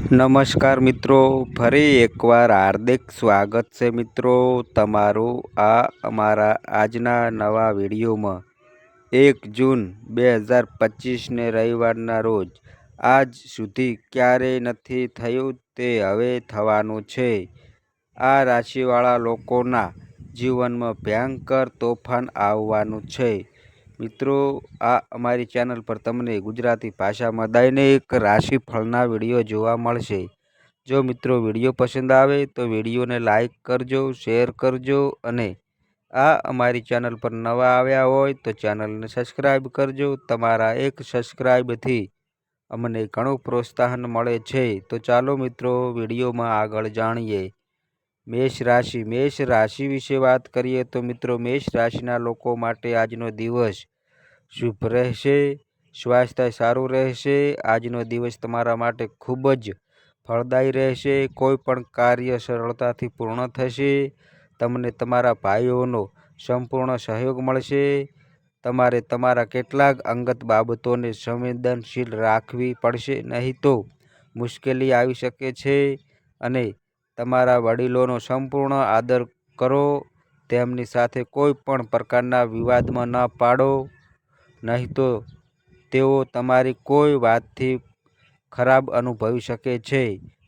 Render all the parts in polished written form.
નમસ્કાર મિત્રો, ફરી એકવાર હાર્દિક સ્વાગત છે મિત્રો તમારું આ અમારા આજના નવા વિડીયોમાં। 1 જૂન 2025ને રવિવારના રોજ આજ સુધી ક્યારેય નથી થયું તે હવે થવાનું છે। આ રાશિવાળા લોકોના જીવનમાં ભયંકર તોફાન આવવાનું છે। મિત્રો, આ અમારી ચેનલ પર તમને ગુજરાતી ભાષામાં દૈનિક રાશિફળના વિડીયો જોવા મળશે। જો મિત્રો વિડીયો પસંદ આવે તો વિડીયોને લાઈક કરજો, શેર કરજો અને આ અમારી ચેનલ પર નવા આવ્યા હોય તો ચેનલને સબસ્ક્રાઈબ કરજો। તમારા એક સબસ્ક્રાઈબથી અમને ઘણું પ્રોત્સાહન મળે છે। તો ચાલો મિત્રો વિડીયોમાં આગળ જાણીએ। મેષ રાશિ વિશે વાત કરીએ તો મિત્રો મેષ રાશિના લોકો માટે આજનો દિવસ શુભ રહેશે, સ્વાસ્થ્ય સારું રહેશે। આજનો દિવસ તમારા માટે ખૂબ જ ફળદાયી રહેશે। કોઈ પણ કાર્ય સરળતાથી પૂર્ણ થશે। તમને તમારા ભાઈઓનો સંપૂર્ણ સહયોગ મળશે। તમારે તમારા કેટલાક અંગત બાબતોને સંવેદનશીલ રાખવી પડશે, નહીં તો મુશ્કેલી આવી શકે છે। અને તમારા વડીલોનો સંપૂર્ણ આદર કરો, તેમની સાથે કોઈ પણ પ્રકારના વિવાદમાં ન પડો, નહીં તો તેઓ તમારી કોઈ વાતથી ખરાબ અનુભવી શકે છે।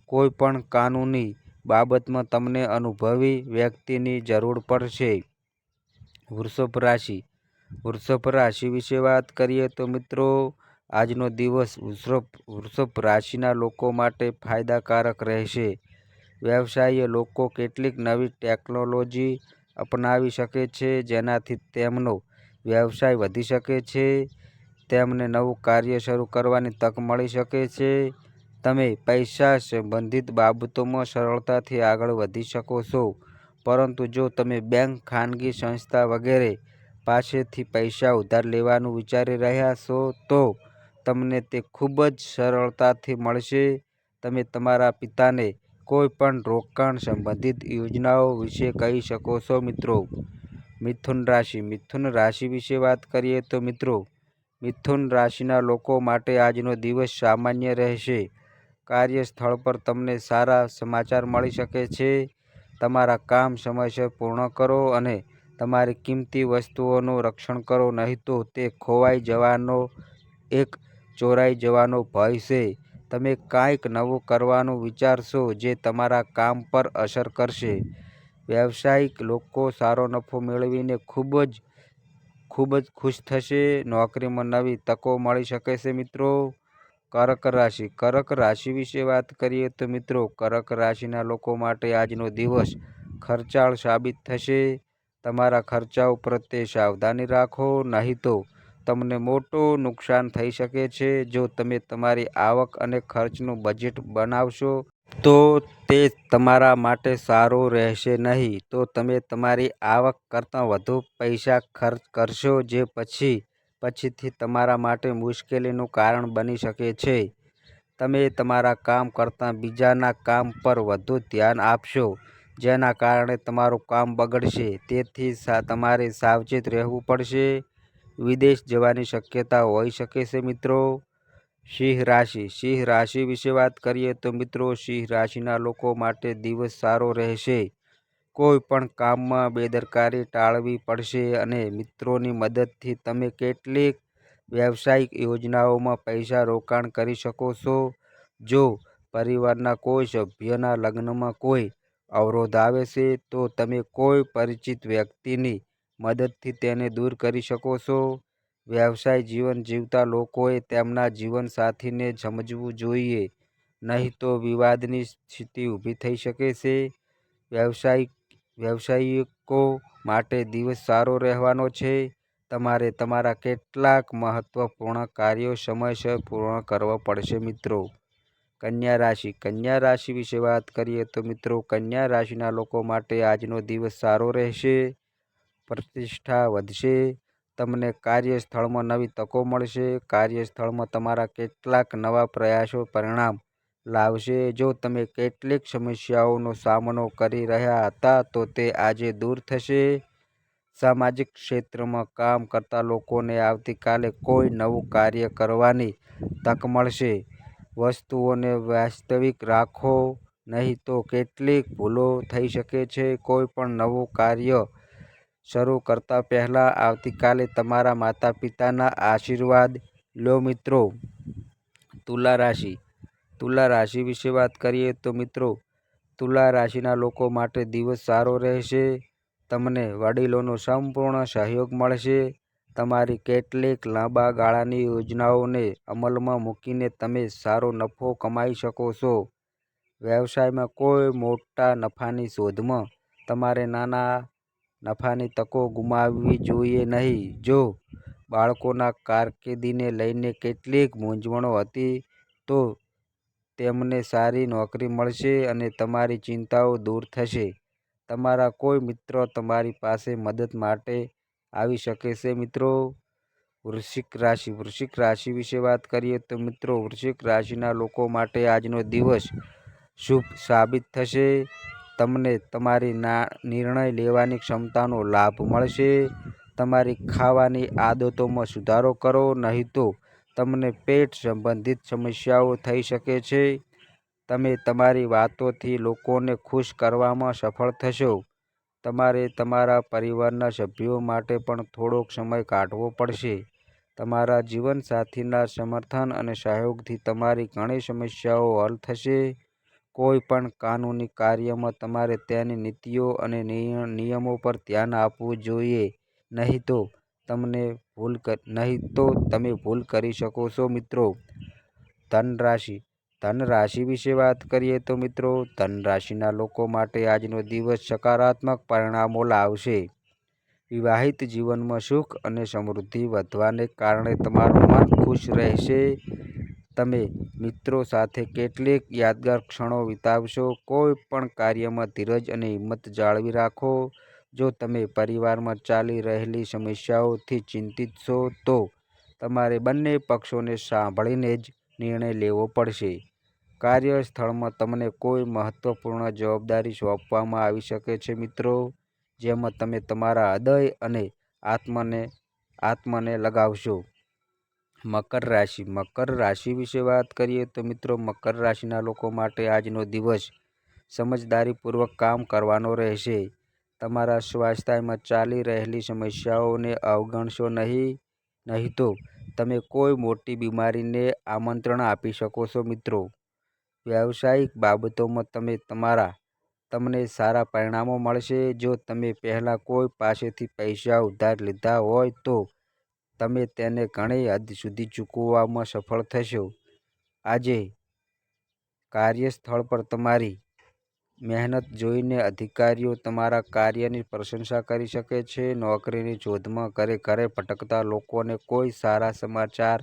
કોઈ પણ કાનૂની બાબતમાં તમને અનુભવી વ્યક્તિની જરૂર પડશે। વૃષભ રાશિ વિશે વાત કરીએ તો મિત્રો આજનો દિવસ વૃષભ રાશિના લોકો માટે ફાયદાકારક રહેશે। વ્યવસાયીય લોકો કેટલીક નવી ટેકનોલોજી અપનાવી શકે છે, જેનાથી તેમનો વ્યવસાય વધી શકે છે। તેમને નવું કાર્ય શરૂ કરવાની તક મળી શકે છે। તમે પૈસા સંબંધિત બાબતોમાં સરળતાથી આગળ વધી શકો છો, પરંતુ જો તમે બેંક, ખાનગી સંસ્થા વગેરે પાસેથી પૈસા ઉધાર લેવાનું વિચારી રહ્યા છો તો તમને તે ખૂબ જ સરળતાથી મળશે। તમે તમારા પિતાને કોઈ પણ રોકાણ સંબંધિત યોજનાઓ વિશે કહી શકો છો મિત્રો। મિથુન રાશિ વિશે વાત કરીએ તો મિત્રો મિથુન રાશિના લોકો માટે આજનો દિવસ સામાન્ય રહેશે। કાર્યસ્થળ પર તમને સારા સમાચાર મળી શકે છે। તમારા કામ સમયસર પૂર્ણ કરો અને તમારી કિંમતી વસ્તુઓનું રક્ષણ કરો, નહીં તો તે ખોવાઈ જવાનો ચોરાઈ જવાનો ભય છે। તમે કંઈક નવું કરવાનું વિચારશો જે તમારા કામ પર અસર કરશે। વ્યવસાયિક લોકો સારો નફો મેળવીને ખૂબ જ ખુશ થશે। નોકરીમાં નવી તકો મળી શકે છે મિત્રો। કર્ક રાશિ વિશે વાત કરીએ તો મિત્રો કર્ક રાશિના લોકો માટે આજનો દિવસ ખર્ચાળ સાબિત થશે। તમારા ખર્ચાઓ પ્રત્યે સાવધાની રાખો, નહીં તો તમને મોટું નુકસાન થઈ શકે છે। જો તમે તમારી આવક અને ખર્ચનું બજેટ બનાવશો તો તે તમારા માટે સારું રહેશે, નહીં તો તમે તમારી આવક કરતાં વધુ પૈસા ખર્ચ કરશો, જે પછીથી તમારા માટે મુશ્કેલીનું કારણ બની શકે છે। તમે તમારા કામ કરતાં બીજાના કામ પર વધુ ધ્યાન આપશો, જેના કારણે તમારું કામ બગડશે। તેથી તમારે સાવચેત રહેવું પડશે। વિદેશ જવાની શક્યતા હોઈ શકે છે મિત્રો। સિંહ રાશિ વિશે વાત કરીએ તો મિત્રો સિંહ રાશિના લોકો માટે દિવસ સારો રહેશે। કોઈ પણ કામમાં બેદરકારી ટાળવી પડશે અને મિત્રોની મદદથી તમે કેટલીક વ્યવસાયિક યોજનાઓમાં પૈસા રોકાણ કરી શકો છો। જો પરિવારના કોઈ સભ્યના લગ્નમાં કોઈ અવરોધ આવે છે તો તમે કોઈ પરિચિત વ્યક્તિની મદદથી તેને દૂર કરી શકો છો। વ્યવસાય જીવન જીવતા લોકોએ તેમના જીવનસાથીને સમજવું જોઈએ, નહીં તો વિવાદની સ્થિતિ ઊભી થઈ શકે છે। વ્યવસાયિકો માટે દિવસ સારો રહેવાનો છે। તમારે તમારા કેટલાક મહત્વપૂર્ણ કાર્યો સમયસર પૂર્ણ કરવા પડશે મિત્રો। કન્યા રાશિ વિશે વાત કરીએ તો મિત્રો કન્યા રાશિના લોકો માટે આજનો દિવસ સારો રહેશે। પ્રતિષ્ઠા વધશે। તમને કાર્યસ્થળમાં નવી તકો મળશે। કાર્યસ્થળમાં તમારા કેટલાક નવા પ્રયાસો પરિણામ લાવશે। જો તમે કેટલીક સમસ્યાઓનો સામનો કરી રહ્યા હતા તો તે આજે દૂર થશે। સામાજિક ક્ષેત્રમાં કામ કરતા લોકોને આવતીકાલે કોઈ નવું કાર્ય કરવાની તક મળશે। વસ્તુઓને વાસ્તવિક રાખો, નહીં તો કેટલીક ભૂલો થઈ શકે છે. કોઈ પણ નવું કાર્ય શરૂ કરતા પહેલા આવતીકાલે તમારા માતા-પિતાના આશીર્વાદ લો. મિત્રો, તુલા રાશિ. તુલા રાશિ વિશે વાત કરીએ તો મિત્રો, તુલા રાશિના લોકો માટે દિવસ સારો રહેશે. તમને વડીલોનો સંપૂર્ણ સહયોગ મળશે. તમારી કેટલીક લાંબા ગાળાની યોજનાઓને અમલમાં મૂકીને તમે સારો નફો કમાઈ શકો છો. વ્યવસાયમાં કોઈ મોટા નફાની શોધમાં તમારે નાના નફાની તકો ગુમાવવી જોઈએ નહીં. જો બાળકોના કારકિર્દીને લઈને કેટલીક મૂંઝવણો હતી તો તેમને સારી નોકરી મળશે અને તમારી ચિંતાઓ દૂર થશે. તમારા કોઈ મિત્ર તમારી પાસે મદદ માટે આવી શકે છે. મિત્રો, વૃશ્ચિક રાશિ. વૃશ્ચિક રાશિ વિશે વાત કરીએ તો મિત્રો, વૃશ્ચિક રાશિના લોકો માટે આજનો દિવસ શુભ સાબિત થશે. તમને તમારી નિર્ણય લેવાની ક્ષમતાનો લાભ મળશે. તમારી ખાવાની આદતોમાં સુધારો કરો, નહીં તો તમને પેટ સંબંધિત સમસ્યાઓ થઈ શકે છે. તમે તમારી વાતોથી લોકોને ખુશ કરવામાં સફળ થશો. તમારે તમારા પરિવારના સભ્યો માટે પણ થોડોક સમય કાઢવો પડશે. તમારા જીવનસાથીના સમર્થન અને સહયોગથી તમારી ઘણી સમસ્યાઓ હલ થશે. કોઈ પણ કાનૂની કાર્યમાં તમારે તેની નીતિઓ અને નિયમો પર ધ્યાન આપવું જોઈએ, નહીં તો તમે ભૂલ કરી શકો છો. મિત્રો, ધન રાશિ. ધન રાશિ વિશે વાત કરીએ તો મિત્રો, ધન રાશિના લોકો માટે આજનો દિવસ સકારાત્મક પરિણામો લાવશે. વિવાહિત જીવનમાં સુખ અને સમૃદ્ધિ વધવાને કારણે તમારું મન ખુશ રહેશે. તમે મિત્રો સાથે કેટલીક યાદગાર ક્ષણો વિતાવશો. કોઈ પણ કાર્યમાં ધીરજ અને હિંમત જાળવી રાખો. જો તમે પરિવારમાં ચાલી રહેલી સમસ્યાઓથી ચિંતિત છો તો તમારે બંને પક્ષોને સાંભળીને જ નિર્ણય લેવો પડશે. કાર્યસ્થળમાં તમને કોઈ મહત્વપૂર્ણ જવાબદારી સોંપવામાં આવી શકે છે. મિત્રો, જેમાં તમે તમારા હૃદય અને આત્માને લગાવશો. મકર રાશિ. મકર રાશિ વિશે વાત કરીએ તો મિત્રો, મકર રાશિના લોકો માટે આજનો દિવસ સમજદારીપૂર્વક કામ કરવાનો રહેશે. તમારા સ્વાસ્થ્યમાં ચાલી રહેલી સમસ્યાઓને અવગણશો નહીં તો તમે કોઈ મોટી બીમારીને આમંત્રણ આપી શકો છો. મિત્રો, વ્યવસાયિક બાબતોમાં તમને સારા પરિણામો મળશે. જો તમે પહેલાં કોઈ પાસેથી પૈસા ઉધાર લીધા હોય તો તમે તેને ઘણી હદ સુધી ચૂકવવામાં સફળ થશો. આજે કાર્યસ્થળ પર તમારી મહેનત જોઈને અધિકારીઓ તમારા કાર્યની પ્રશંસા કરી શકે છે. નોકરીની શોધમાં ઘરે ઘરે ભટકતા લોકોને કોઈ સારા સમાચાર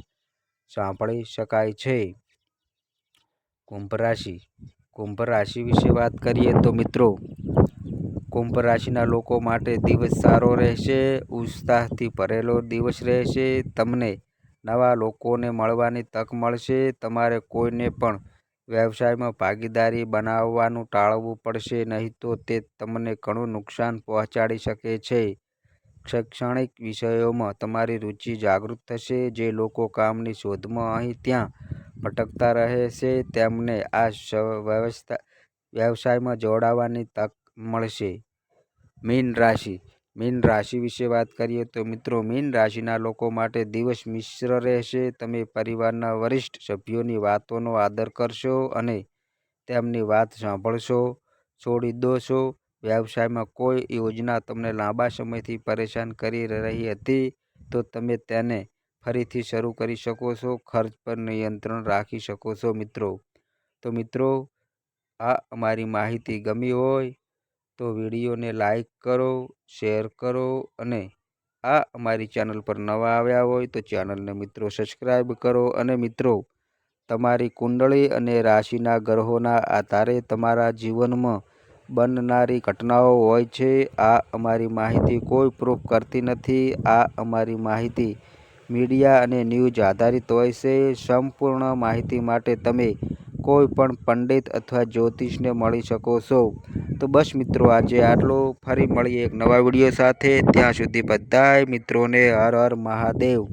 સાંભળી શકાય છે. કુંભ રાશિ. કુંભ રાશિ વિશે વાત કરીએ તો મિત્રો, કુંભ રાશિના લોકો માટે દિવસ સારો રહેશે. ઉત્સાહથી ભરેલો દિવસ રહેશે. તમને નવા લોકોને મળવાની તક મળશે. તમારે કોઈને પણ વ્યવસાયમાં ભાગીદારી બનાવવાનું ટાળવું પડશે, નહીં તો તે તમને ઘણું નુકસાન પહોંચાડી શકે છે. શૈક્ષણિક વિષયોમાં તમારી રુચિ જાગૃત થશે. જે લોકો કામની શોધમાં અહીં ત્યાં ભટકતા રહે છે તેમને આ વ્યવસાયમાં જોડાવાની તક મળશે. મીન રાશિ. મીન રાશિ વિશે વાત કરીએ તો મિત્રો, મીન રાશિના લોકો માટે દિવસ મિશ્ર રહેશે. તમે પરિવારના વરિષ્ઠ સભ્યોની વાતોનો આદર કરશો અને તેમની વાત સાંભળશો છોડી દેશો. વ્યવસાયમાં કોઈ યોજના તમને લાંબા સમયથી પરેશાન કરી રહી હતી તો તમે તેને ફરીથી શરૂ કરી શકો છો. ખર્ચ પર નિયંત્રણ રાખી શકો છો. મિત્રો, આ અમારી માહિતી ગમી હોય તો વિડીયોને લાઈક કરો, શેર કરો અને આ અમારી ચેનલ પર નવા આવ્યા હોય તો ચેનલને મિત્રો સબસ્ક્રાઈબ કરો. અને મિત્રો, તમારી કુંડળી અને રાશિના ગ્રહોના આધારે તમારા જીવનમાં બનનારી ઘટનાઓ હોય છે. આ અમારી માહિતી કોઈ પ્રૂફ કરતી નથી. આ અમારી માહિતી મીડિયા અને ન્યૂઝ આધારિત હોય છે. સંપૂર્ણ માહિતી માટે તમે કોઈ પણ પંડિત અથવા જ્યોતિષને મળી શકો છો. તો બસ મિત્રો, આજે આટલું. ફરી મળીએ એક નવા વિડીયો સાથે. ત્યાં સુધી બધાય મિત્રોને હર હર મહાદેવ.